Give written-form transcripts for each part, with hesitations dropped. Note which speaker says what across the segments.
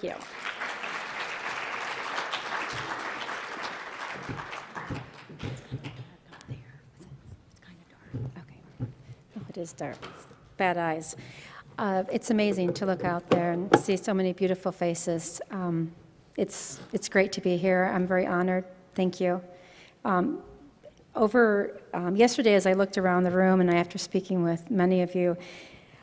Speaker 1: Thank you. It is dark. Bad eyes. It's amazing to look out there and see so many beautiful faces. It's great to be here. I'm very honored. Thank you. Yesterday, as I looked around the room and after speaking with many of you,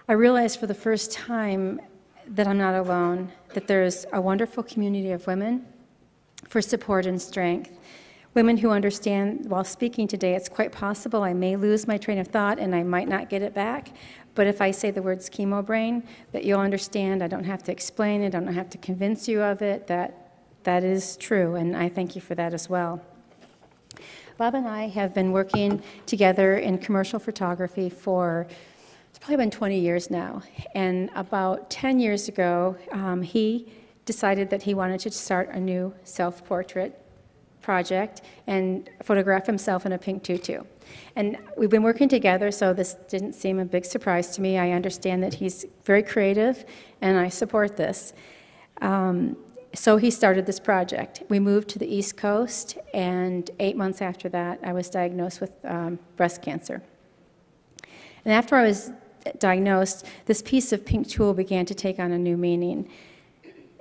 Speaker 1: I realized for the first time that I'm not alone, that there's a wonderful community of women for support and strength. Women who understand, while speaking today, it's quite possible I may lose my train of thought and I might not get it back. But if I say the words chemo brain, that you'll understand. I don't have to explain it. I don't have to convince you of it, that is true. And I thank you for that as well. Bob and I have been working together in commercial photography for, it's probably been 20 years now. And about 10 years ago, he decided that he wanted to start a new self-portrait project and photograph himself in a pink tutu. And we've been working together, so this didn't seem a big surprise to me. I understand that he's very creative, and I support this. So he started this project. We moved to the East Coast, and 8 months after that, I was diagnosed with breast cancer. And after I was diagnosed, this piece of pink tulle began to take on a new meaning.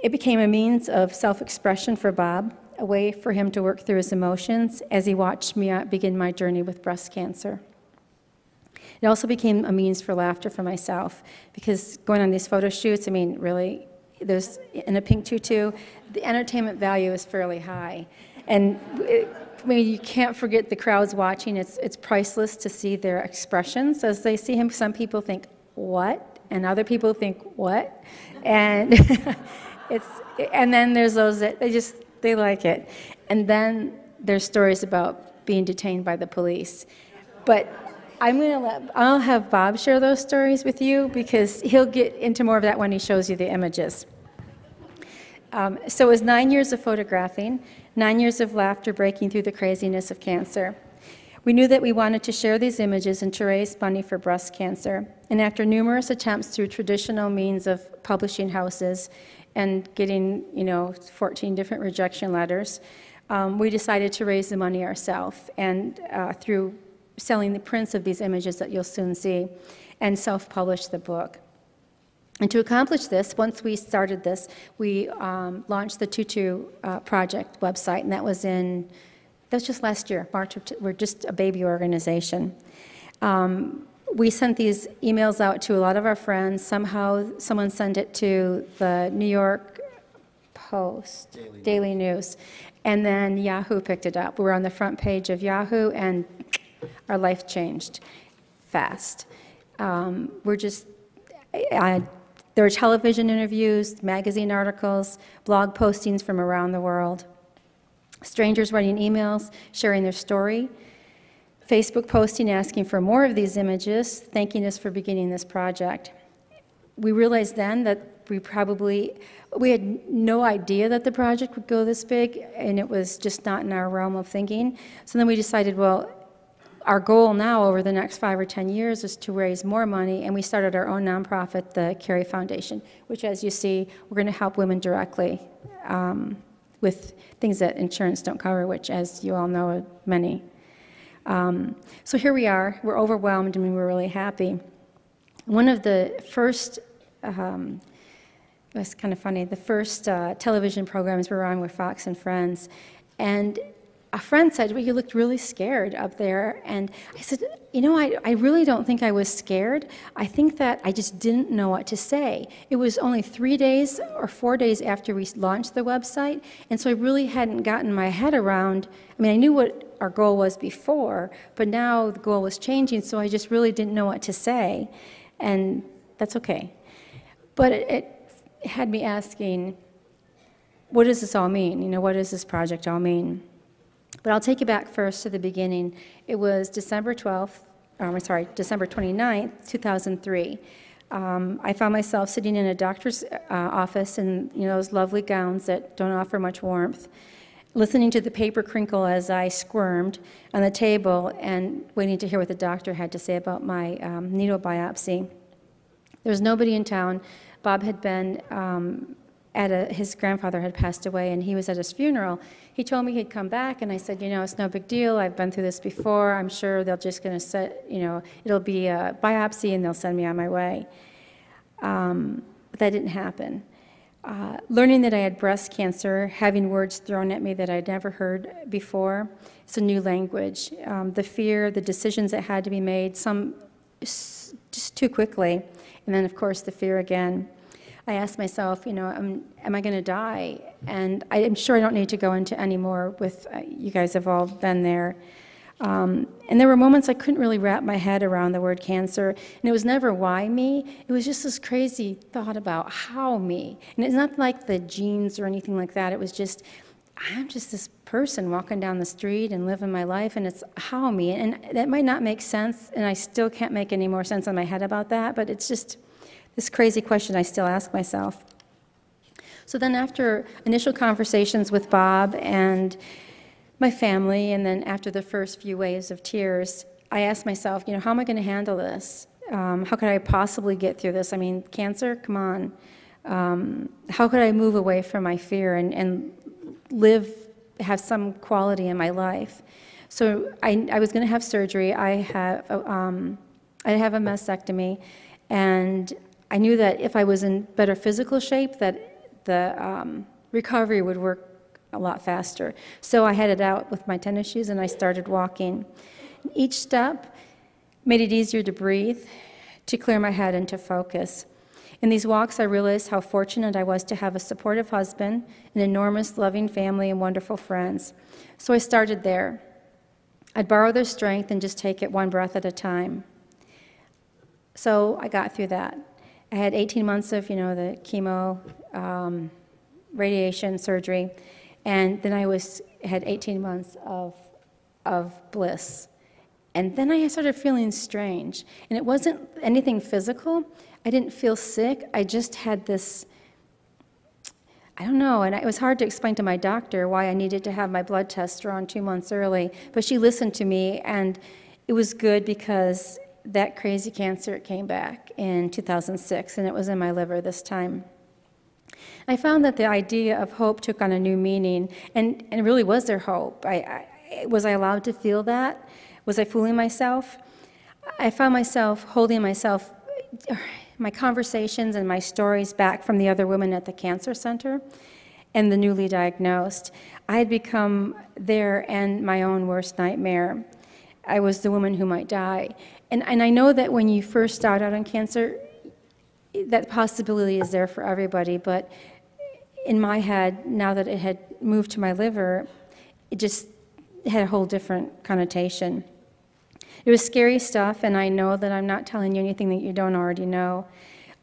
Speaker 1: It became a means of self-expression for Bob, a way for him to work through his emotions as he watched me begin my journey with breast cancer. It also became a means for laughter for myself, because going on these photo shoots, I mean, really, in a pink tutu, the entertainment value is fairly high. And you can't forget the crowds watching. It's priceless to see their expressions as they see him. Some people think, what? And other people think, what? And, and then there's those that they like it. And then there's stories about being detained by the police. But I'll have Bob share those stories with you, because he'll get into more of that when he shows you the images. So it was 9 years of photographing, 9 years of laughter breaking through the craziness of cancer. We knew that we wanted to share these images and to raise money for breast cancer. And after numerous attempts through traditional means of publishing houses and getting, 14 different rejection letters, we decided to raise the money ourselves, and through selling the prints of these images that you'll soon see, and self-publish the book. And to accomplish this, once we started this, we launched the Tutu Project website, and that was just last year, March. We're just a baby organization. We sent these emails out to a lot of our friends. Somehow, someone sent it to the New York Post, Daily News, and then Yahoo picked it up. We were on the front page of Yahoo, and our life changed fast. There were television interviews, magazine articles, blog postings from around the world, strangers writing emails, sharing their story, Facebook posting asking for more of these images, thanking us for beginning this project. We realized then that we had no idea that the project would go this big, and it was just not in our realm of thinking. So then we decided, well, our goal now over the next 5 or 10 years is to raise more money, and we started our own nonprofit, the Carey Foundation, which, as you see, we're going to help women directly with things that insurance don't cover, which, as you all know, are many. So here we are. We're overwhelmed, and we're really happy. One of the first, it was kind of funny, the first television programs we were on were Fox and Friends, and a friend said, well, you looked really scared up there. And I said, I really don't think I was scared. I think that I just didn't know what to say. It was only 3 days or 4 days after we launched the website, and so I really hadn't gotten my head around. I mean, I knew what our goal was before, but now the goal was changing, so I just really didn't know what to say. And that's okay. But it had me asking, what does this all mean? What does this project all mean? But I'll take you back first to the beginning. It was December 29th, 2003. I found myself sitting in a doctor's office in those lovely gowns that don't offer much warmth, listening to the paper crinkle as I squirmed on the table and waiting to hear what the doctor had to say about my needle biopsy. There was nobody in town. Bob had been his grandfather had passed away, and he was at his funeral. He told me he'd come back, and I said, it's no big deal. I've been through this before. I'm sure they're just going to set, it'll be a biopsy, and they'll send me on my way. But that didn't happen. Learning that I had breast cancer, having words thrown at me that I'd never heard before, it's a new language. The fear, the decisions that had to be made, some just too quickly, and then, of course, the fear again. I asked myself, am I going to die? And I'm sure I don't need to go into any more with, you guys have all been there. And there were moments I couldn't really wrap my head around the word cancer, and it was never why me. It was just this crazy thought about how me. And it's not like the genes or anything like that. It was just, I'm just this person walking down the street and living my life, and it's how me. And that might not make sense, and I still can't make any more sense in my head about that, but it's just this crazy question I still ask myself. So then after initial conversations with Bob and my family, and then after the first few waves of tears, I asked myself, how am I going to handle this? How could I possibly get through this? I mean, cancer, come on. How could I move away from my fear and have some quality in my life? So I was going to have surgery. I have a mastectomy, and I knew that if I was in better physical shape, that the recovery would work a lot faster. So I headed out with my tennis shoes and I started walking. Each step made it easier to breathe, to clear my head and to focus. In these walks, I realized how fortunate I was to have a supportive husband, an enormous loving family, and wonderful friends. So I started there. I'd borrow their strength and just take it one breath at a time. So I got through that. I had 18 months of, the chemo, radiation, surgery, and then I had 18 months of bliss. And then I started feeling strange. And it wasn't anything physical. I didn't feel sick. I just had this, I don't know, and it was hard to explain to my doctor why I needed to have my blood test drawn 2 months early. But she listened to me, and it was good because that crazy cancer came back in 2006, and it was in my liver this time. I found that the idea of hope took on a new meaning, and really was there hope? Was I allowed to feel that? Was I fooling myself? I found myself holding my conversations and my stories back from the other women at the cancer center and the newly diagnosed. I had become their and my own worst nightmare. I was the woman who might die. And I know that when you first start out on cancer, that possibility is there for everybody, but in my head, now that it had moved to my liver, it just had a whole different connotation. It was scary stuff, and I know that I'm not telling you anything that you don't already know.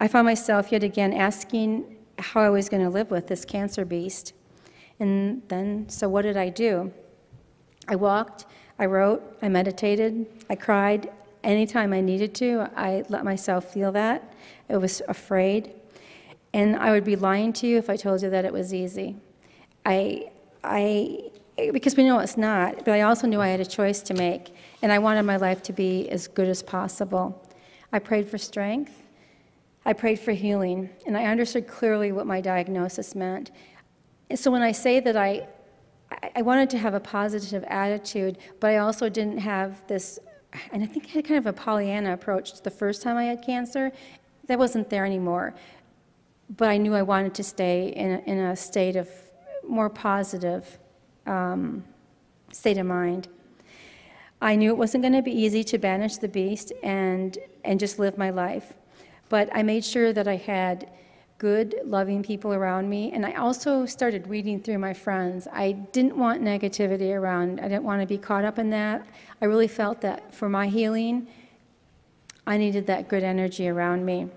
Speaker 1: I found myself yet again asking how I was going to live with this cancer beast. And then, so what did I do? I walked, I wrote, I meditated, I cried. Anytime I needed to, I let myself feel that. I was afraid. And I would be lying to you if I told you that it was easy. Because we know it's not, but I also knew I had a choice to make, and I wanted my life to be as good as possible. I prayed for strength. I prayed for healing, and I understood clearly what my diagnosis meant. And so when I say that I wanted to have a positive attitude, but I also didn't have this, and I think I had kind of a Pollyanna approach the first time I had cancer. That wasn't there anymore. But I knew I wanted to stay in a state of more positive state of mind. I knew it wasn't going to be easy to banish the beast and just live my life. But I made sure that I had good, loving people around me, and I also started reading through my friends. I didn't want negativity around. I didn't want to be caught up in that. I really felt that for my healing, I needed that good energy around me.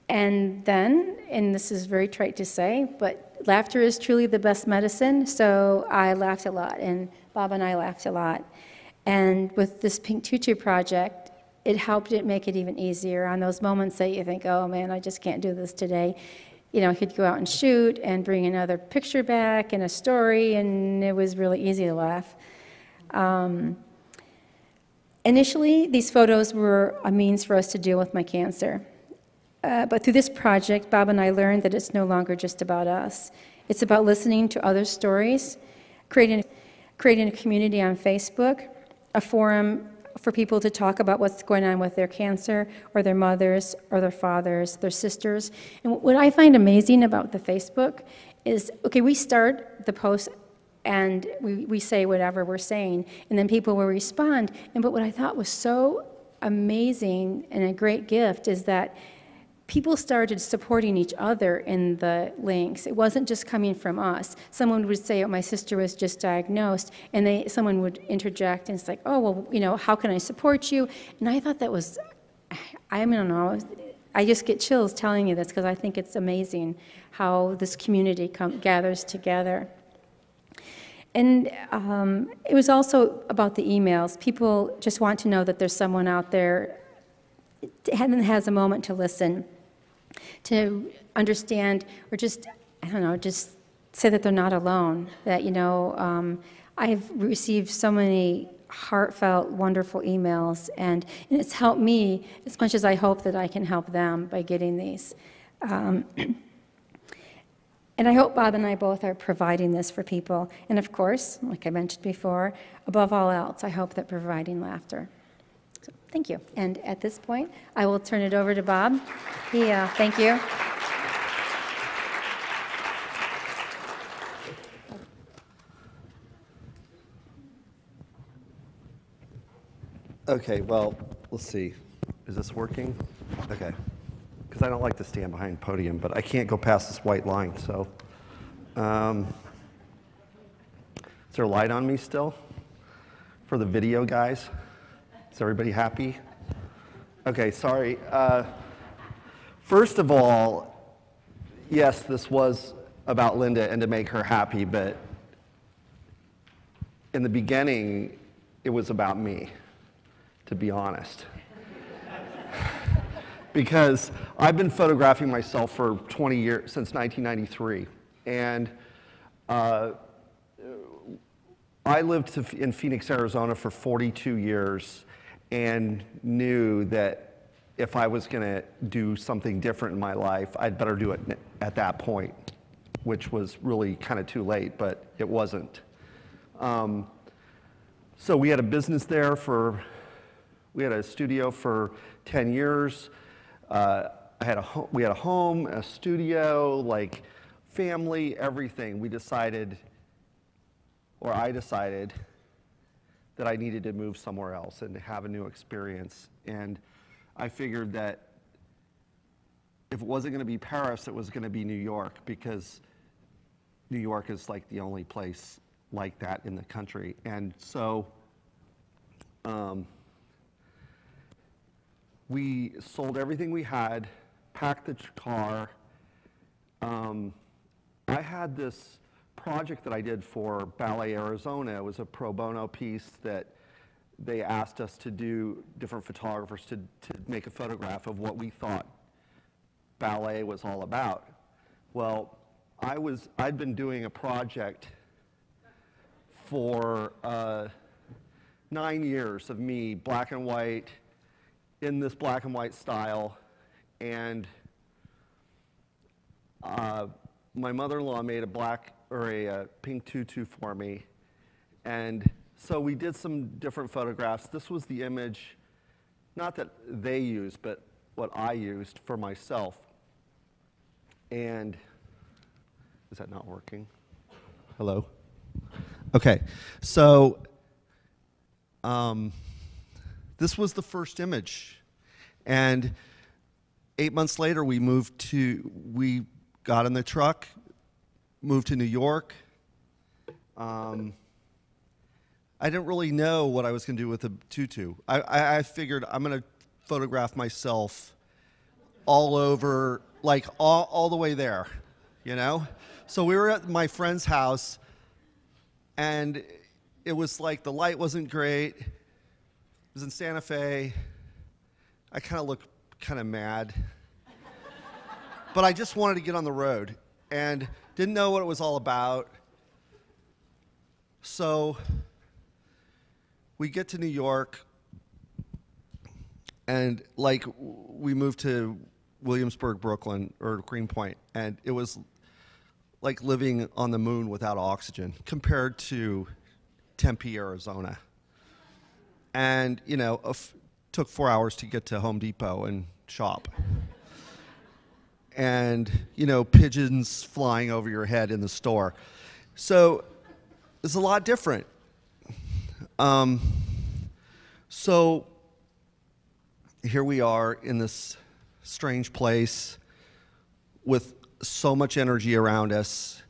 Speaker 1: And then, and this is very trite to say, but laughter is truly the best medicine, so I laughed a lot, and Bob and I laughed a lot. And with this Pink Tutu Project, it helped it make it even easier on those moments that you think, oh man, I just can't do this today. He'd go out and shoot and bring another picture back and a story, and it was really easy to laugh. Initially, these photos were a means for us to deal with my cancer. But through this project, Bob and I learned that it's no longer just about us. It's about listening to other stories, creating a community on Facebook, a forum for people to talk about what's going on with their cancer, or their mothers, or their fathers, their sisters. And what I find amazing about the Facebook is, okay, we start the post and we say whatever we're saying, and then people will respond. But what I thought was so amazing and a great gift is that people started supporting each other in the links. It wasn't just coming from us. Someone would say, oh, my sister was just diagnosed, and someone would interject, and it's like, oh, well, how can I support you? And I thought that was, I don't know, I just get chills telling you this because I think it's amazing how this community gathers together. And it was also about the emails. People just want to know that there's someone out there that has a moment to listen, to understand, or just, I don't know, just say that they're not alone. That, I've received so many heartfelt, wonderful emails, and it's helped me as much as I hope that I can help them by getting these. And I hope Bob and I both are providing this for people. And of course, like I mentioned before, above all else, I hope that providing laughter. So, thank you. And at this point, I will turn it over to Bob. Thank you.
Speaker 2: Okay, well, let's see. Is this working? Okay. Because I don't like to stand behind the podium, but I can't go past this white line, so. Is there a light on me still? For the video guys? Is everybody happy? Okay, sorry. First of all, yes, this was about Linda and to make her happy, but in the beginning, it was about me, to be honest. Because I've been photographing myself for 20 years, since 1993. And I lived in Phoenix, Arizona for 42 years and knew that if I was going to do something different in my life, I'd better do it at that point, which was really kind of too late, but it wasn't. So we had a business there we had a studio for 10 years. We had a home, a studio, like family, everything. I decided that I needed to move somewhere else and to have a new experience. And I figured that if it wasn't going to be Paris, it was going to be New York, because New York is like the only place like that in the country. And so we sold everything we had, packed the car. I had this project that I did for Ballet Arizona. It was a pro bono piece that they asked us to do, different photographers, to make a photograph of what we thought ballet was all about. Well, I'd been doing a project for 9 years of me, black and white, in this black and white style, and my mother-in-law made a pink tutu for me, and so we did some different photographs. This was the image, not that they used, but what I used for myself. And is that not working? Hello? Okay, so this was the first image, and 8 months later we got in the truck, moved to New York. I didn't really know what I was going to do with the tutu. I figured I'm going to photograph myself all over, like all the way there, you know? So we were at my friend's house, and it was like the light wasn't great. It was in Santa Fe. I kind of looked kind of mad. But I just wanted to get on the road and didn't know what it was all about. So we get to New York, and like we moved to Williamsburg, Brooklyn, or Greenpoint, and it was like living on the moon without oxygen compared to Tempe, Arizona. And, you know, took 4 hours to get to Home Depot and shop. And, you know, pigeons flying over your head in the store. So it's a lot different. So here we are in this strange place with so much energy around us,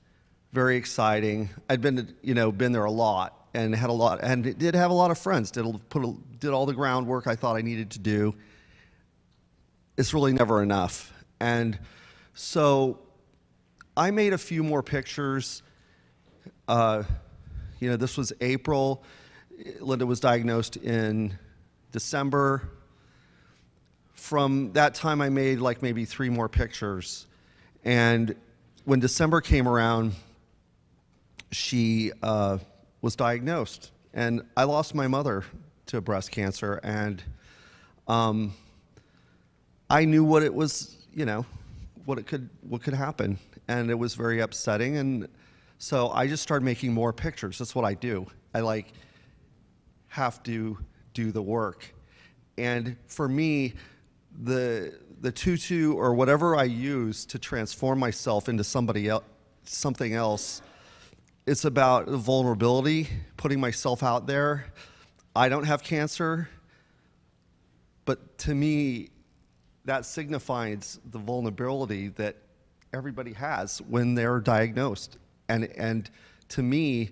Speaker 2: very exciting. I'd been there a lot and had a lot, and did have a lot of friends. Did all the groundwork I thought I needed to do. It's really never enough. And so I made a few more pictures. This was April. Linda was diagnosed in December. From that time, I made like maybe 3 more pictures. And when December came around, she was diagnosed. And I lost my mother to breast cancer. And I knew what it was, what could happen. And it was very upsetting. And so I just started making more pictures. That's what I do. I have to do the work. And for me, the tutu or whatever I use to transform myself into something else, it's about vulnerability, putting myself out there. I don't have cancer, but to me, that signifies the vulnerability that everybody has when they're diagnosed. And to me,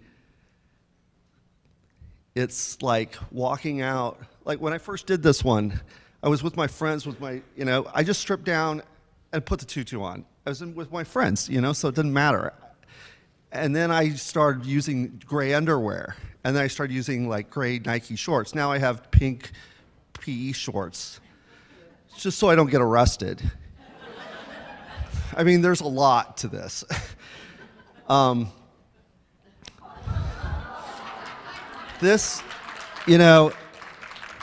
Speaker 2: it's like walking out. Like when I first did this one, I was with my friends, I just stripped down and put the tutu on. I was with my friends, so it didn't matter. And then I started using gray underwear. And then I started using like gray Nike shorts. Now I have pink PE shorts, just so I don't get arrested. I mean, there's a lot to this. This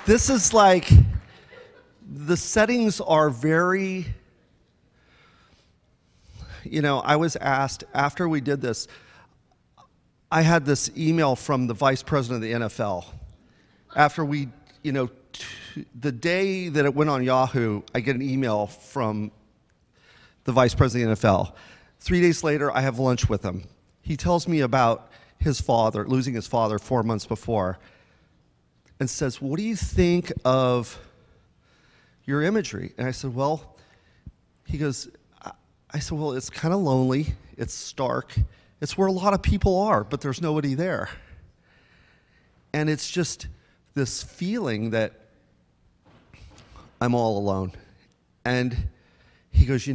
Speaker 2: is like, the settings are very, I was asked after we did this, I had this email from the vice president of the NFL. After we, the day that it went on Yahoo, I get an email from the vice president of the NFL. 3 days later, I have lunch with him. He tells me about his father, losing his father 4 months before, and says, "What do you think of your imagery?" And I said, "Well," he goes, I said, "Well, it's kind of lonely. It's stark. It's where a lot of people are, but there's nobody there." And it's just this feeling that I'm all alone. And he goes,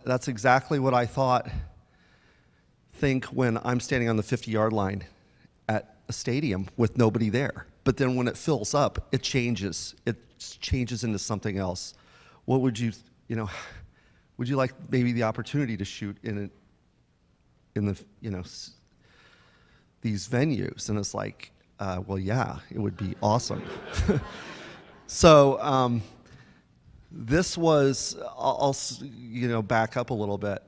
Speaker 2: "That's exactly what I think when I'm standing on the 50-yard line at a stadium with nobody there. But then when it fills up, it changes. It changes into something else. What would you like maybe the opportunity to shoot in the, these venues?" And it's like, well, yeah, it would be awesome. So this was, I'll back up a little bit.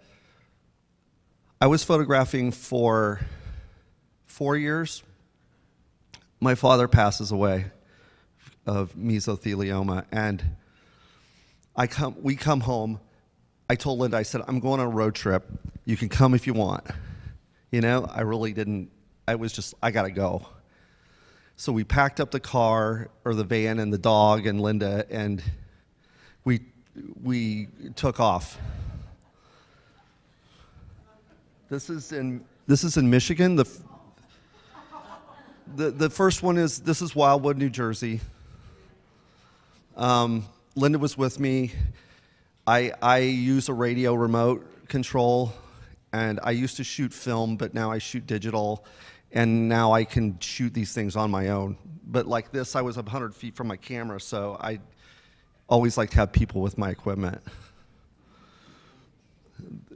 Speaker 2: I was photographing for 4 years. My father passes away of mesothelioma, and we come home. I told Linda, I said, "I'm going on a road trip. You can come if you want." I really didn't, I gotta go. So we packed up the car, or the van, and the dog, and Linda, and we took off. This is in Michigan. The first one this is Wildwood, New Jersey. Linda was with me. I use a radio remote control, and I used to shoot film, but now I shoot digital, and now I can shoot these things on my own. But like this, I was 100 feet from my camera, so I always like to have people with my equipment.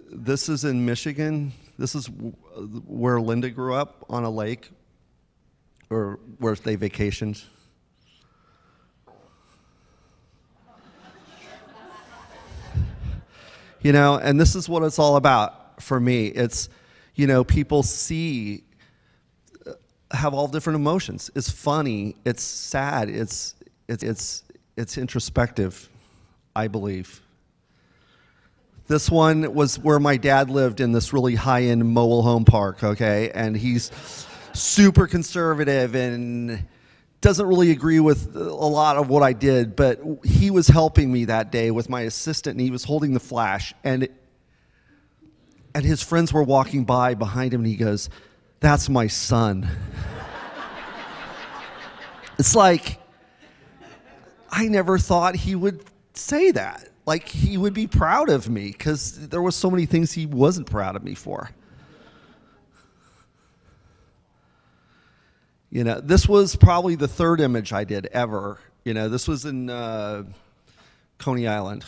Speaker 2: This is in Michigan. This is where Linda grew up, on a lake, or where they vacationed. You know, and this is what it's all about for me. It's, you know, people have all different emotions. It's funny, it's sad, it's introspective, I believe. This one was where my dad lived, in this really high-end mobile home park, okay? And he's super conservative and doesn't really agree with a lot of what I did, but he was helping me that day with my assistant, and he was holding the flash, and his friends were walking by behind him, and he goes, "That's my son." It's like, I never thought he would say that. Like, he would be proud of me, because there was so many things he wasn't proud of me for. You know, this was probably the third image I did ever. You know, this was in Coney Island.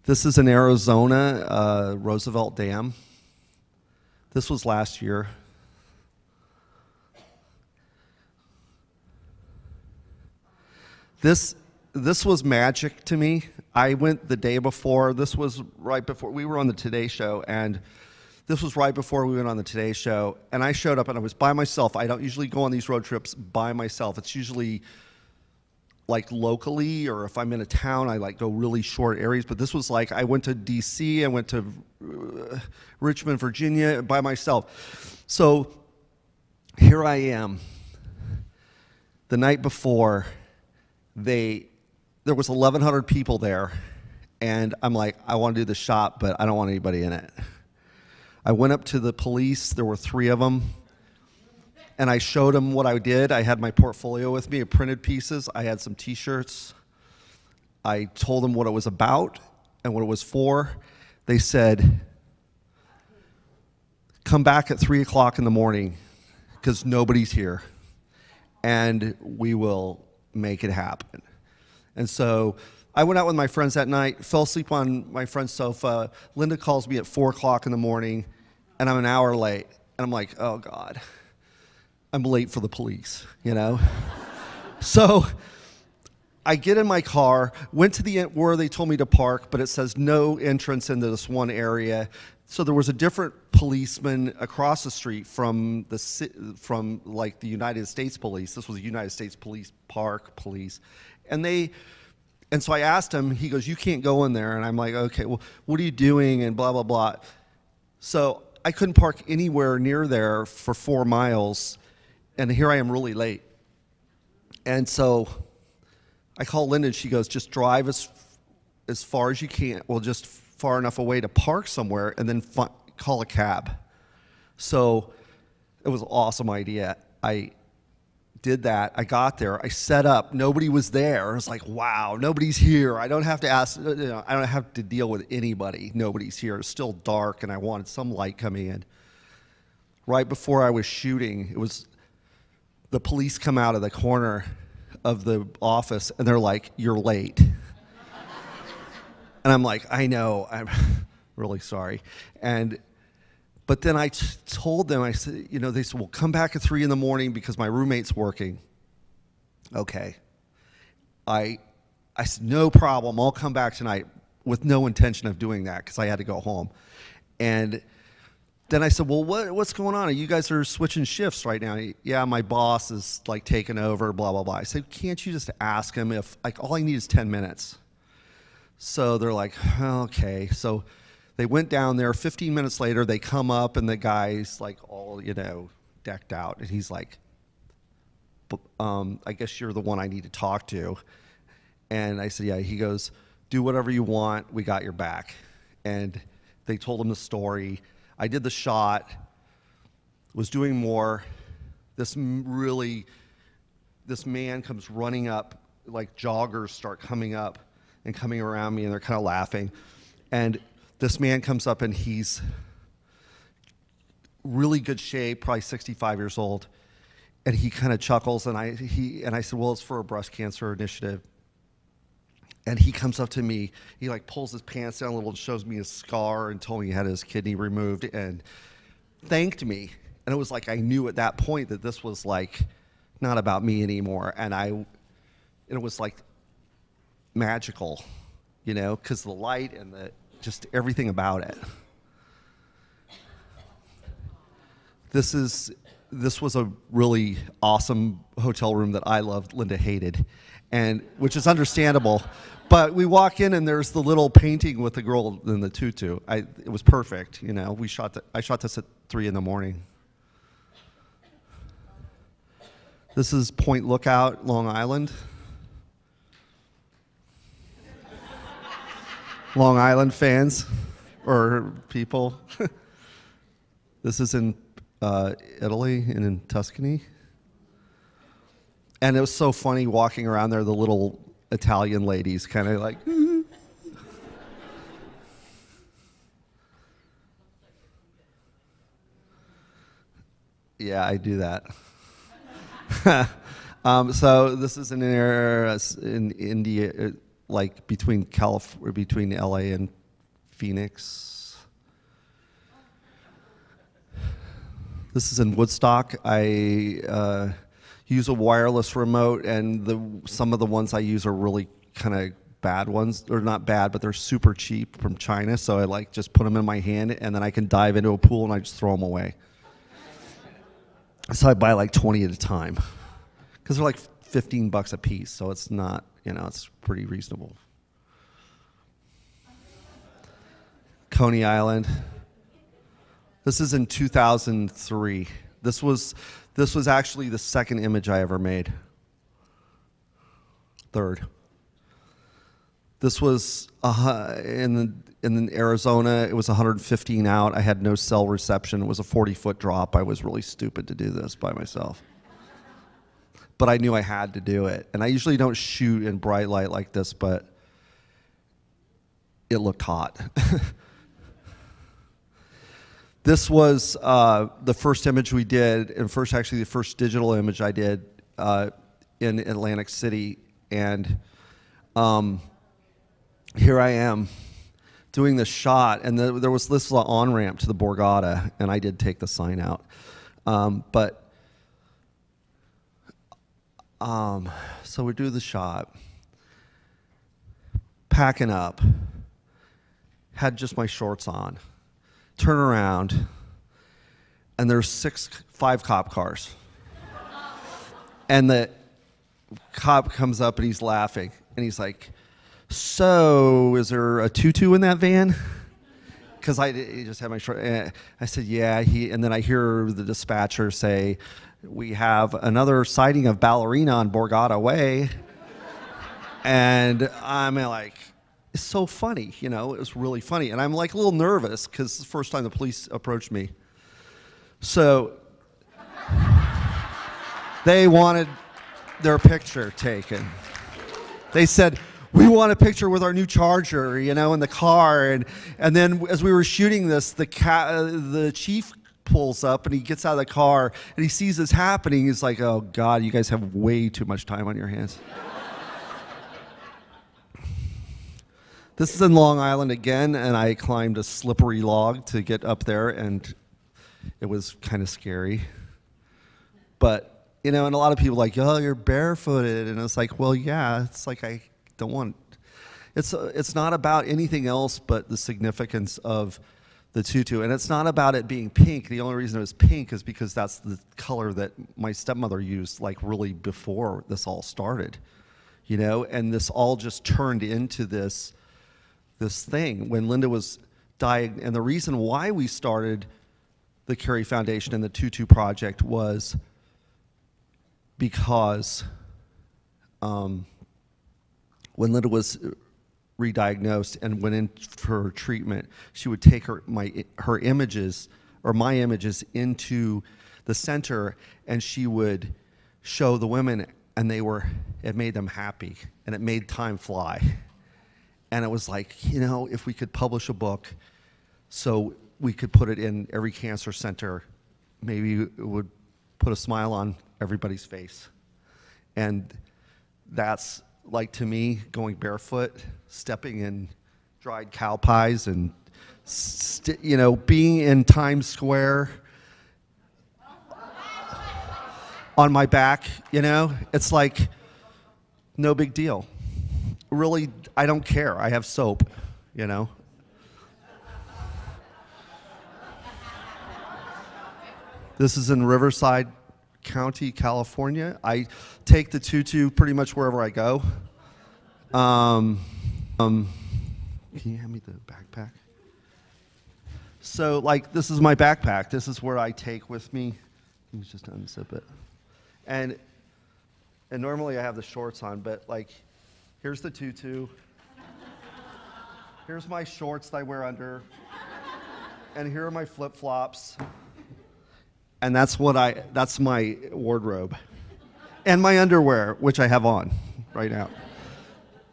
Speaker 2: This is in Arizona, Roosevelt Dam. This was last year. This was magic to me. I went the day before. This was right before we were on the Today Show, and this was right before we went on the Today Show. And I showed up, and I was by myself. I don't usually go on these road trips by myself. It's usually like locally, or if I'm in a town, I like go really short areas. But this was like, I went to DC, I went to Richmond, Virginia by myself. So here I am. The night before, there was 1,100 people there, and I'm like, I want to do the shot, but I don't want anybody in it. I went up to the police. There were 3 of them, and I showed them what I did. I had my portfolio with me of printed pieces. I had some T-shirts. I told them what it was about and what it was for. They said, "Come back at 3 o'clock in the morning, because nobody's here, and we will make it happen." And so I went out with my friends that night, fell asleep on my friend's sofa. Linda calls me at 4 o'clock in the morning, and I'm an hour late. And I'm like, oh God, I'm late for the police, you know? So I get in my car, went to the end where they told me to park, but it says no entrance into this one area. So there was a different policeman across the street from like the United States Police. This was the United States Police Park Police. And so I asked him, he goes, "You can't go in there." And I'm like, okay, well, what are you doing? And blah, blah, blah. So I couldn't park anywhere near there for 4 miles. And here I am really late. And so I call Linda, and she goes, "Just drive as far as you can. Well, just far enough away to park somewhere, and then call a cab." So it was an awesome idea. I did that. I got there. I set up. Nobody was there. I was like, wow, nobody's here. I don't have to ask, you know, I don't have to deal with anybody. Nobody's here. It's still dark, and I wanted some light coming in. Right before I was shooting, the police come out of the corner of the office, and they're like, "You're late." And I'm like, "I know, I'm really sorry." But then I told them, I said, you know, they said, "Well, come back at 3 in the morning because my roommate's working." Okay. I said, "No problem, I'll come back tonight," with no intention of doing that because I had to go home. And then I said, "Well, what's going on? You guys are switching shifts right now." "Yeah, my boss is like taking over, blah, blah, blah." I said, "Can't you just ask him if, like, all I need is 10 minutes? So they're like, okay. So they went down there. 15 minutes later, they come up, and the guy's like all, you know, decked out. And he's like, "I guess you're the one I need to talk to." And I said, "Yeah." He goes, "Do whatever you want. We got your back." And they told him the story. I did the shot, was doing more. This man comes running up, like joggers start coming up and coming around me, and they're kind of laughing. And this man comes up, and he's really good shape, probably 65 years old. And he kind of chuckles, and I said, "Well, it's for a breast cancer initiative." And he comes up to me, he like pulls his pants down a little and shows me his scar and told me he had his kidney removed and thanked me. And it was like I knew at that point that this was like not about me anymore. And it was like magical. you know, because the light and just everything about it. This was a really awesome hotel room that I loved. Linda hated, and which is understandable. But we walk in and there's the little painting with the girl in the tutu. It was perfect, you know. I shot this at 3 a.m. This is Point Lookout, Long Island. Long Island fans or people. This is in Italy and in Tuscany. And it was so funny walking around there, the little Italian ladies kind of like, yeah, I do that. So this is an area in India, like between LA and Phoenix. This is in Woodstock. I use a wireless remote, and some of the ones I use are really kind of bad ones. They're not bad, but they're super cheap from China. So I like just put them in my hand, and then I can dive into a pool and I just throw them away. So I buy like 20 at a time because they're like $15 a piece. So it's not, you know, it's pretty reasonable. Coney Island. This is in 2003. This was actually the second image I ever made. Third. This was in Arizona. It was 115 out. I had no cell reception. It was a 40-foot drop. I was really stupid to do this by myself. But I knew I had to do it. And I usually don't shoot in bright light like this, but it looked hot. This was the first image we did, and actually the first digital image I did in Atlantic City. And here I am doing this shot, and there was this on-ramp to the Borgata, and I did take the sign out. So we do the shot, packing up, had just my shorts on, turn around, and there's 5 cop cars. And the cop comes up and he's laughing, and he's like, "So, is there a tutu in that van?" Because I just had my short. I said, "Yeah." And then I hear the dispatcher say, "We have another sighting of ballerina on Borgata Way." And I'm like, it's so funny, you know. It was really funny, and I'm like a little nervous because it's the first time the police approached me. So they wanted their picture taken. They said, "We want a picture with our new Charger, you know, in the car." And then as we were shooting this, the chief pulls up and he gets out of the car and he sees this happening. He's like, "Oh God, you guys have way too much time on your hands." This is in Long Island again, and I climbed a slippery log to get up there, and it was kind of scary. But, you know, and a lot of people are like, "Oh, you're barefooted." And it's like, well, yeah, it's like I don't want, it's not about anything else but the significance of the tutu. And it's not about it being pink. The only reason it was pink is because that's the color that my stepmother used, like, really before this all started, you know. And this all just turned into this thing when Linda was dying. And the reason why we started the Carey Foundation and the Tutu Project was because when Linda was re-diagnosed and went in for treatment, she would take her images, or my images, into the center, and she would show the women, and it made them happy, and it made time fly. And it was like, you know, if we could publish a book so we could put it in every cancer center, maybe it would put a smile on everybody's face. And that's, like, to me, going barefoot, stepping in dried cow pies, and, you know, being in Times Square on my back, you know, it's like no big deal. really, I don't care. I have soap, you know. This is in Riverside County, California. I take the tutu pretty much wherever I go. Can you hand me the backpack? So, like, this is my backpack. This is where I take with me. Let me just unzip it. And normally I have the shorts on, but, like, here's the tutu. Here's my shorts that I wear under. And here are my flip-flops. And that's my wardrobe. And my underwear, which I have on right now.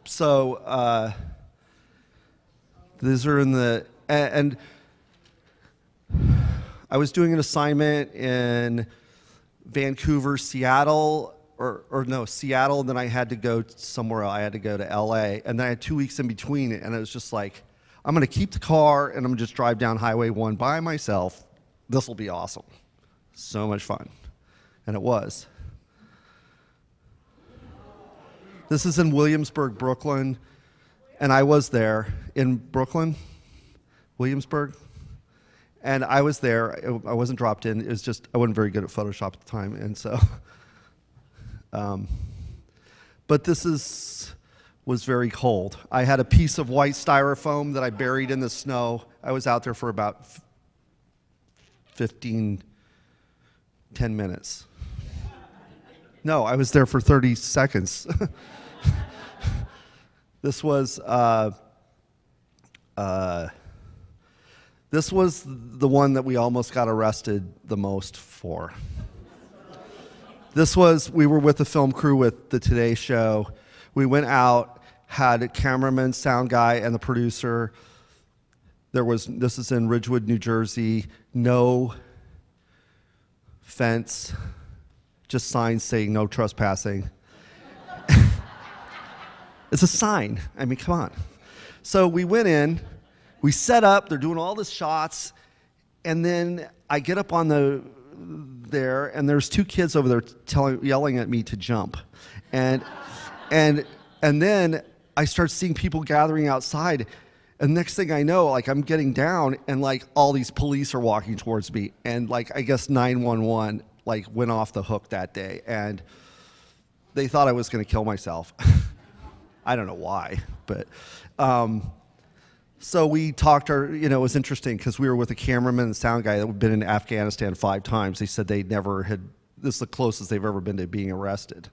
Speaker 2: So, these are in the, and I was doing an assignment in Vancouver, Seattle, or no, Seattle, and then I had to go somewhere else. I had to go to LA, and then I had 2 weeks in between it, and it was just like, I'm gonna keep the car, and I'm gonna just drive down Highway 1 by myself. This will be awesome. So much fun. And it was. This is in Williamsburg, Brooklyn, and I was there in Brooklyn, Williamsburg, and I was there. I wasn't dropped in. It was just, I wasn't very good at Photoshop at the time, and so, but this was very cold. I had a piece of white styrofoam that I buried in the snow. I was out there for about 10 minutes. No, I was there for 30 seconds. This was the one that we almost got arrested the most for. We were with the film crew with the Today Show. We went out, had a cameraman, sound guy, and the producer. This is in Ridgewood, New Jersey. No fence, just signs saying no trespassing. It's a sign. I mean, come on. So we went in, we set up, they're doing all the shots, and then I get up on there, and there's two kids over there yelling at me to jump. And then I start seeing people gathering outside, and next thing I know, like, I'm getting down, and like all these police are walking towards me, and like I guess 911 like went off the hook that day, and they thought I was going to kill myself. I don't know why, but so we talked. It was interesting because we were with a cameraman and sound guy that had been in Afghanistan 5 times. They said they never had. This is the closest they've ever been to being arrested.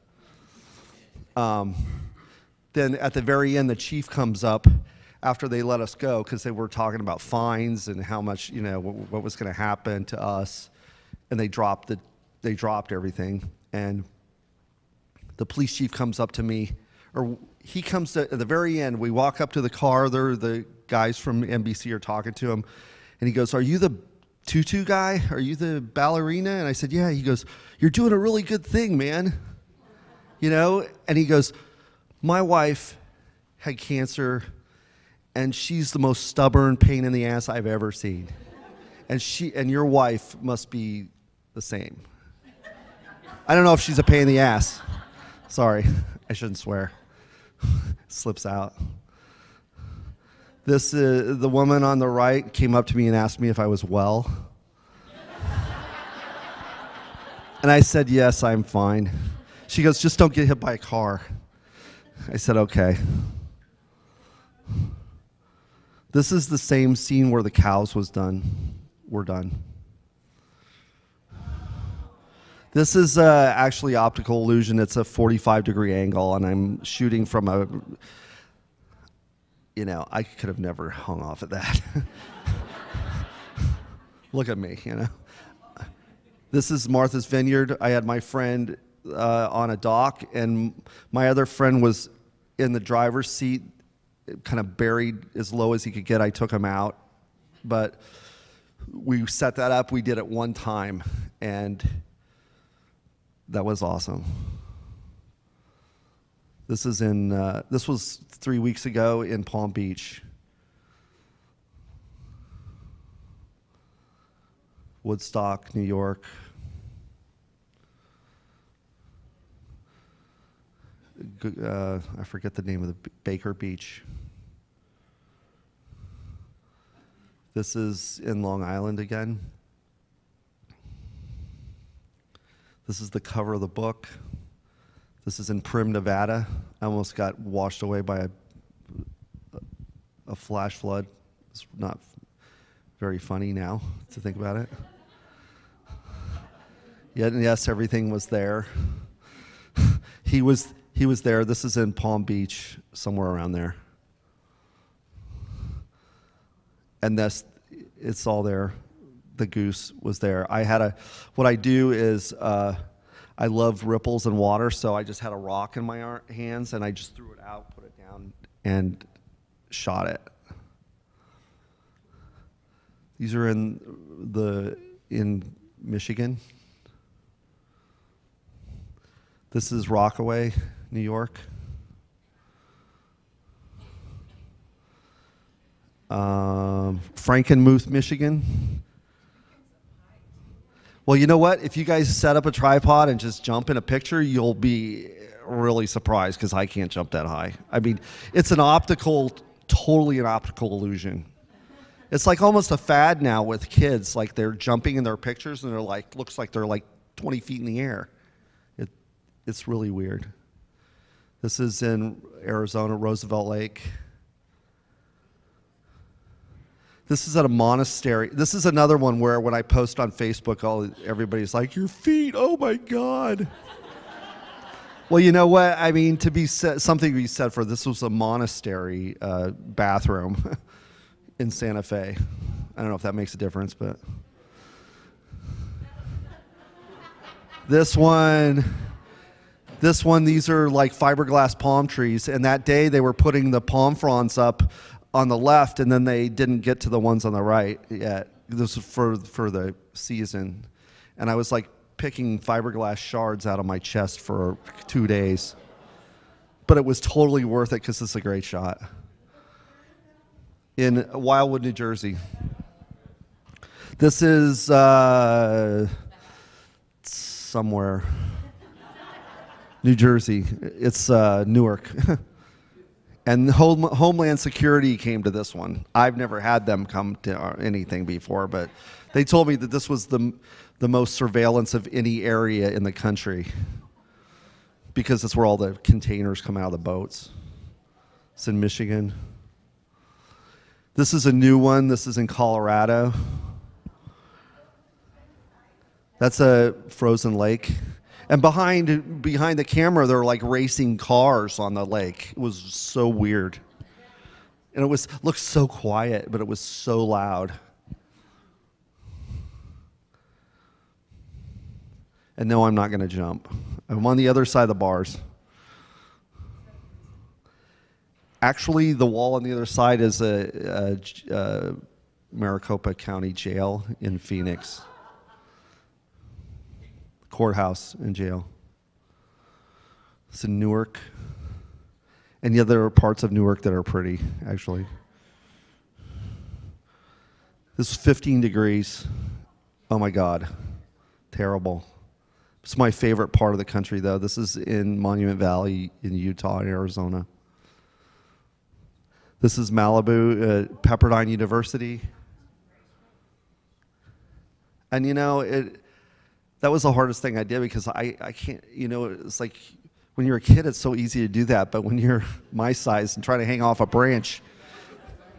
Speaker 2: Then at the very end, the chief comes up after they let us go because they were talking about fines and how much, what was going to happen to us, and they dropped everything. And the police chief comes up to me, or he comes at the very end. We walk up to the car. The guys from NBC are talking to him, and he goes, "Are you the tutu guy? Are you the ballerina?" And I said, "Yeah." He goes, "You're doing a really good thing, man." And he goes, "My wife had cancer, and she's the most stubborn pain in the ass I've ever seen. And your wife must be the same." I don't know if she's a pain in the ass. Sorry, I shouldn't swear. Slips out. The woman on the right came up to me and asked me if I was well. And I said, "Yes, I'm fine." She goes, "Just don't get hit by a car." I said, "Okay." This is the same scene where the cows were done. This is actually optical illusion. It's a 45-degree angle, and I'm shooting from I could have never hung off at that. Look at me, This is Martha's Vineyard. I had my friend on a dock, and my other friend was in the driver's seat, kind of buried as low as he could get. I took him out, but we set that up. We did it one time, and that was awesome. This was 3 weeks ago in Palm Beach. Woodstock, New York. I forget the name of the Baker Beach. This is in Long Island again. This is the cover of the book. This is in Prim, Nevada. I almost got washed away by a flash flood. It's not very funny now to think about it. Yet, yes, everything was there. He was there. This is in Palm Beach, somewhere around there. And it's all there. The goose was there. What I do is, I love ripples and water, so I just had a rock in my hands, and I just threw it out, put it down, and shot it. These are in Michigan. This is Rockaway, New York. Frankenmuth, Michigan. Well, you know what? If you guys set up a tripod and just jump in a picture, you'll be really surprised because I can't jump that high. I mean, it's totally an optical illusion. It's like almost a fad now with kids. Like they're jumping in their pictures and looks like they're like 20 feet in the air. It's really weird. This is in Arizona, Roosevelt Lake. This is at a monastery. This is another one where when I post on Facebook, everybody's like, your feet, oh my God. Well, you know what? I mean, something to be said for this was a monastery bathroom in Santa Fe. I don't know if that makes a difference, but. This one, these are like fiberglass palm trees. And that day they were putting the palm fronds up on the left, and then they didn't get to the ones on the right yet. This was for the season. And I was like picking fiberglass shards out of my chest for 2 days. But it was totally worth it because this is a great shot. In Wildwood, New Jersey. This is somewhere. New Jersey. It's Newark. And Homeland Security came to this one. I've never had them come to anything before, but they told me that this was the most surveillance of any area in the country because it's where all the containers come out of the boats. It's in Michigan. This is a new one. This is in Colorado. That's a frozen lake. And behind the camera, there were like racing cars on the lake. It was so weird. And it looked so quiet, but it was so loud. And no, I'm not going to jump. I'm on the other side of the bars. Actually, the wall on the other side is a Maricopa County Jail in Phoenix. Courthouse and jail. It's in Newark. And yeah, there are parts of Newark that are pretty, actually. This is 15 degrees. Oh my God. Terrible. It's my favorite part of the country, though. This is in Monument Valley in Utah and Arizona. This is Malibu, Pepperdine University. And you know, that was the hardest thing I did because I can't, you know, it's like when you're a kid, it's so easy to do that. But when you're my size and trying to hang off a branch,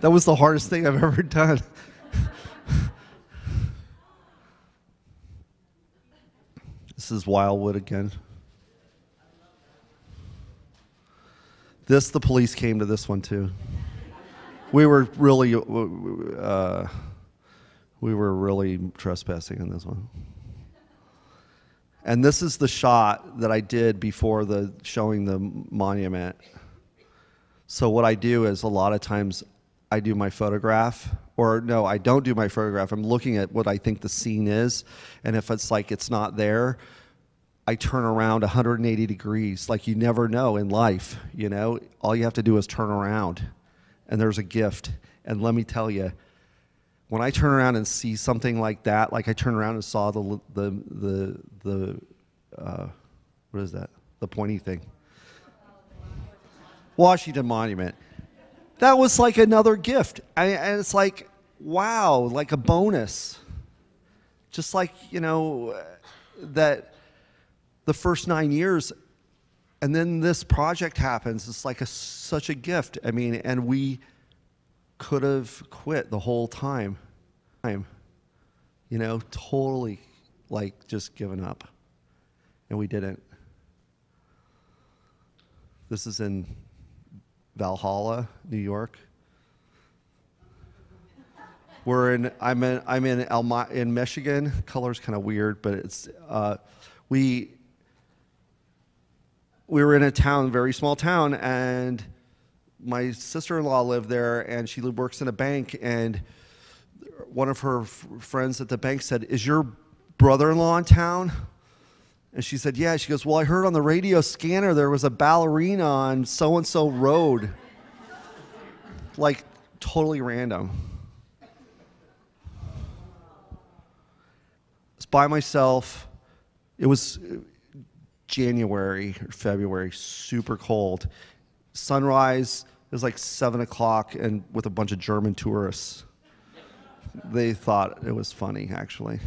Speaker 2: that was the hardest thing I've ever done. This is Wildwood again. The police came to this one too. We were really trespassing in this one. And this is the shot that I did before showing the monument. So what I do is a lot of times I do my photograph, or no, I don't do my photograph. I'm looking at what I think the scene is, and if it's like it's not there, I turn around 180 degrees. Like you never know in life, you know? All you have to do is turn around, and there's a gift. And let me tell you, when I turn around and see something like that, like I turned around and saw what is that? The pointy thing. Washington Monument. That was like another gift. And it's like, wow, like a bonus. Just like, that the first 9 years, and then this project happens. It's like such a gift. I mean, and we could have quit the whole time. Totally like just given up. And we didn't. This is in Valhalla, New York. I'm in Michigan. Color's kind of weird, but it's we were in a town, very small town, and my sister-in-law lived there, and she works in a bank, and one of her friends at the bank said, "Is your brother-in-law in town?" And she said, "Yeah." She goes, "Well, I heard on the radio scanner there was a ballerina on so-and-so road." Like, totally random. It's by myself. It was January or February, super cold. Sunrise was like 7 o'clock, and with a bunch of German tourists. They thought it was funny, actually.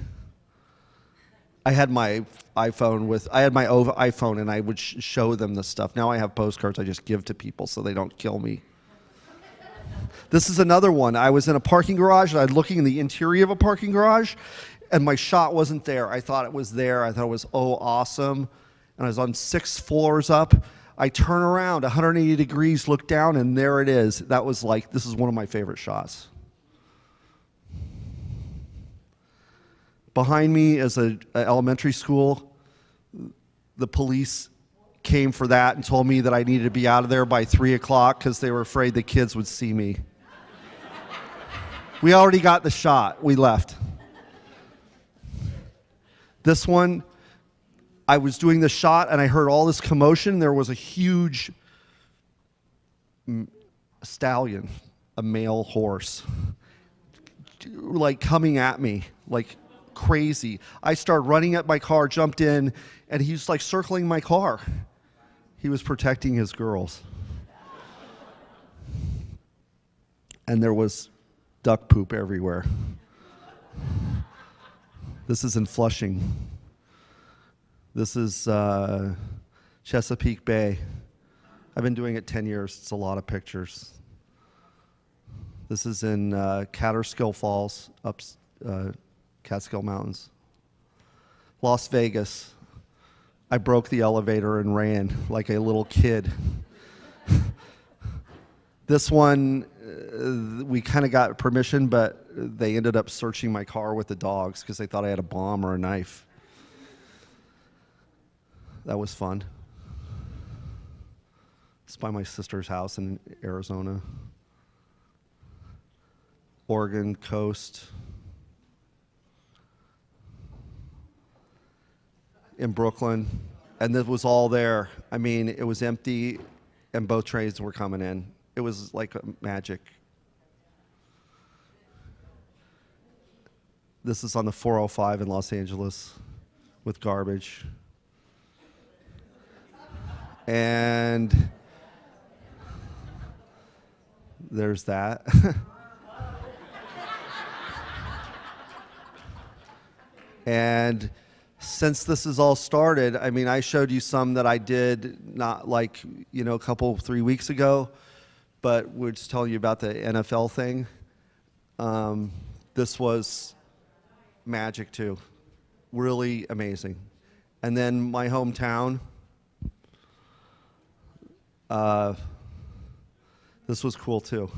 Speaker 2: I had my iPhone, and I would show them the stuff. Now I have postcards I just give to people so they don't kill me. This is another one. I was in a parking garage, and I was looking in the interior of a parking garage, and my shot wasn't there. I thought it was there. I thought it was, awesome. And I was on 6 floors up. I turn around, 180 degrees, look down, and there it is. That was like, this is one of my favorite shots. Behind me is an elementary school. The police came for that and told me that I needed to be out of there by 3 o'clock because they were afraid the kids would see me. We already got the shot. We left. This one, I was doing the shot and I heard all this commotion. There was a huge stallion, a male horse, like coming at me, like crazy. I started running at my car, jumped in, and he was like circling my car. He was protecting his girls. And there was duck poop everywhere. This is in Flushing. This is Chesapeake Bay. I've been doing it 10 years. It's a lot of pictures. This is in Catskill Falls, up Catskill Mountains. Las Vegas. I broke the elevator and ran like a little kid. This one, we kind of got permission, but they ended up searching my car with the dogs because they thought I had a bomb or a knife. That was fun. It's by my sister's house in Arizona. Oregon coast. In Brooklyn. And it was all there. I mean, it was empty, and both trains were coming in. It was like magic. This is on the 405 in Los Angeles with garbage. And there's that. And since this has all started, I mean, I showed you some that I did not like, a couple, 3 weeks ago, but we're just telling you about the NFL thing. This was magic too. Really amazing. And then my hometown, this was cool too.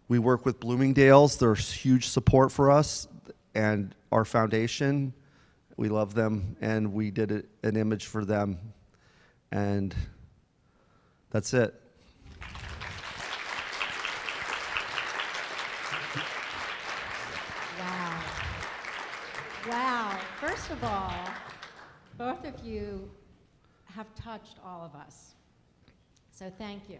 Speaker 2: We work with Bloomingdale's. They're huge support for us and our foundation. We love them, and we did an image for them. And that's it.
Speaker 3: Wow. Wow. First of all, both of you have touched all of us. So thank you.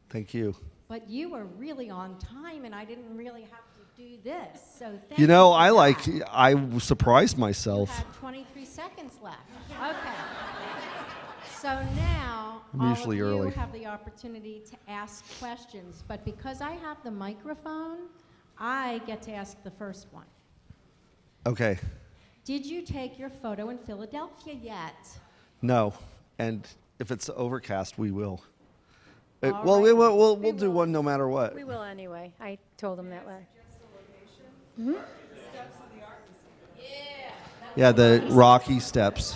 Speaker 2: Thank you.
Speaker 3: But you were really on time, and I didn't really have to do this. So thank
Speaker 2: You know,
Speaker 3: for that.
Speaker 2: I surprised
Speaker 3: You
Speaker 2: myself.
Speaker 3: had 23 seconds left. Okay. So now
Speaker 2: I'm
Speaker 3: all
Speaker 2: usually
Speaker 3: of you
Speaker 2: early.
Speaker 3: have the opportunity to ask questions, but because I have the microphone, I get to ask the first one.
Speaker 2: Okay.
Speaker 3: Did you take your photo in Philadelphia yet?
Speaker 2: No. And if it's overcast, we will.
Speaker 3: All
Speaker 2: Well,
Speaker 3: right.
Speaker 2: we'll do one no matter what.
Speaker 1: We will anyway. I told him that way.
Speaker 2: Yeah, the Rocky Steps.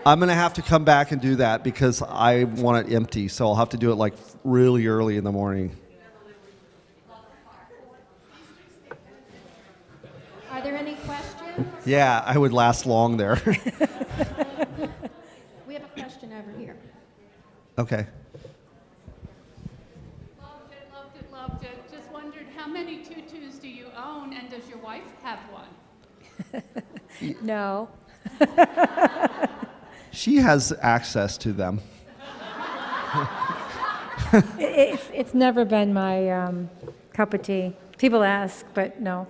Speaker 2: I'm going to have to come back and do that because I want it empty, so I'll have to do it like really early in the morning.
Speaker 3: Are there any questions?
Speaker 2: Yeah, I would last long there.
Speaker 3: We have a question over here.
Speaker 2: Okay.
Speaker 4: Loved it, loved it, loved it. Just wondered, how many tutus do you own, and does your wife have one?
Speaker 1: No.
Speaker 2: She has access to them.
Speaker 1: It's never been my cup of tea. People ask, but no.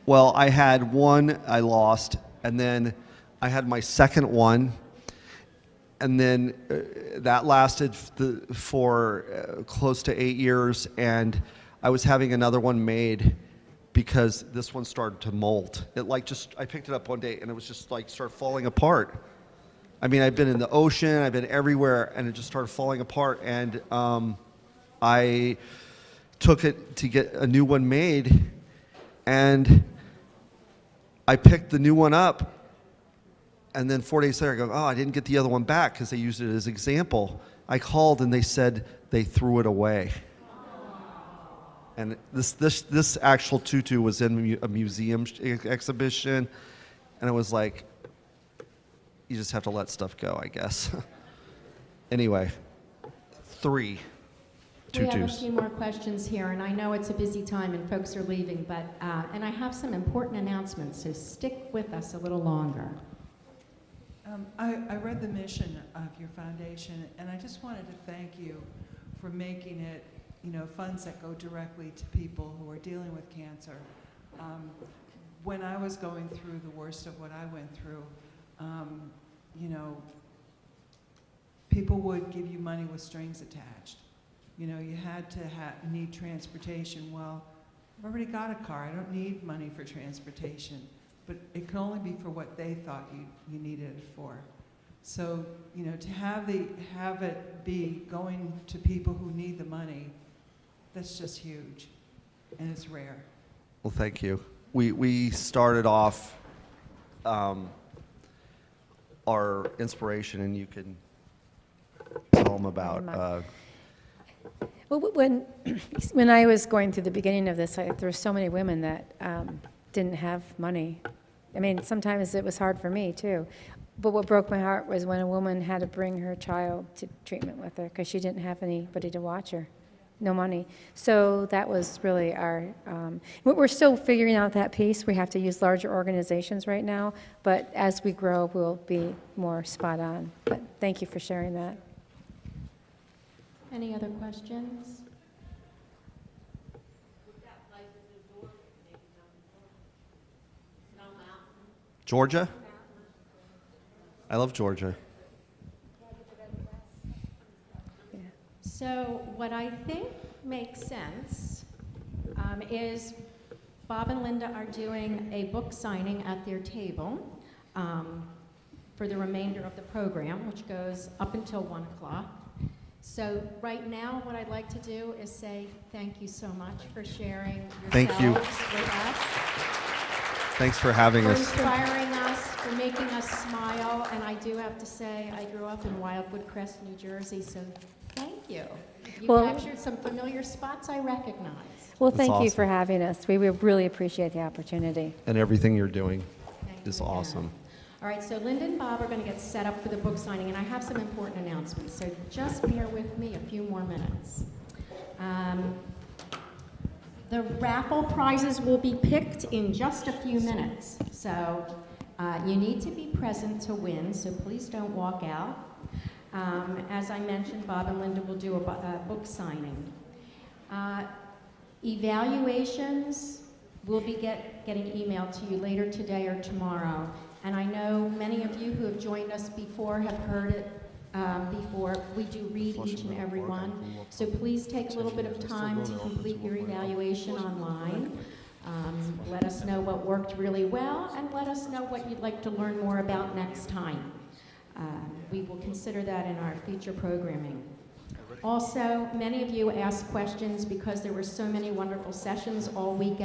Speaker 2: Well, I had one I lost, and then I had my second one, and then that lasted for close to 8 years, and I was having another one made because this one started to molt. I picked it up one day, and it was just like started falling apart. I mean, I've been in the ocean, I've been everywhere, and it just started falling apart, and I took it to get a new one made, and I picked the new one up, and then 4 days later, I go, oh, I didn't get the other one back because they used it as example. I called, and they said they threw it away. And this actual tutu was in a museum exhibition, and it was like, you just have to let stuff go, I guess. Anyway, 3 tutus.
Speaker 3: We have a few more questions here, and I know it's a busy time and folks are leaving, but and I have some important announcements, so stick with us a little longer.
Speaker 5: I read the mission of your foundation, and I just wanted to thank you for making it, funds that go directly to people who are dealing with cancer. When I was going through the worst of what I went through, people would give you money with strings attached. You had to need transportation. Well, I've already got a car. I don't need money for transportation. But it can only be for what they thought you needed it for. So, to have it be going to people who need the money, that's just huge, and it's rare.
Speaker 2: Well, thank you. We started off our inspiration, and you can tell them about.
Speaker 1: Well, when I was going through the beginning of this, there were so many women that didn't have money. I mean, sometimes it was hard for me, too. But what broke my heart was when a woman had to bring her child to treatment with her because she didn't have anybody to watch her. No money. So that was really our, we're still figuring out that piece. We have to use larger organizations right now, but as we grow, we'll be more spot on. But thank you for sharing that.
Speaker 3: Any other questions?
Speaker 2: Georgia? I love Georgia.
Speaker 3: So what I think makes sense is Bob and Linda are doing a book signing at their table for the remainder of the program, which goes up until 1 o'clock. So right now, what I'd like to do is say thank you so much for sharing yourselves
Speaker 2: Thank you.
Speaker 3: with us.
Speaker 2: Thanks for having
Speaker 3: For
Speaker 2: us.
Speaker 3: inspiring us, for making us smile, and I do have to say, I grew up in Wildwood Crest, New Jersey, so thank you. You
Speaker 1: Well-
Speaker 3: captured some familiar spots I recognize.
Speaker 1: Well,
Speaker 2: That's
Speaker 1: thank you for
Speaker 2: awesome.
Speaker 1: having us. We really appreciate the opportunity.
Speaker 2: And everything you're doing
Speaker 3: Thank
Speaker 2: is
Speaker 3: you again.
Speaker 2: awesome.
Speaker 3: All right, so Linda and Bob are going to get set up for the book signing, and I have some important announcements, so just bear with me a few more minutes. The raffle prizes will be picked in just a few minutes, so you need to be present to win, so please don't walk out. As I mentioned, Bob and Linda will do a book signing. Evaluations will be getting emailed to you later today or tomorrow. And I know many of you who have joined us before have heard it before. We do read each and every one. So please take a little bit of time to complete your evaluation online. Let us know what worked really well, and let us know what you'd like to learn more about next time. We will consider that in our future programming. Also, many of you asked questions because there were so many wonderful sessions all weekend.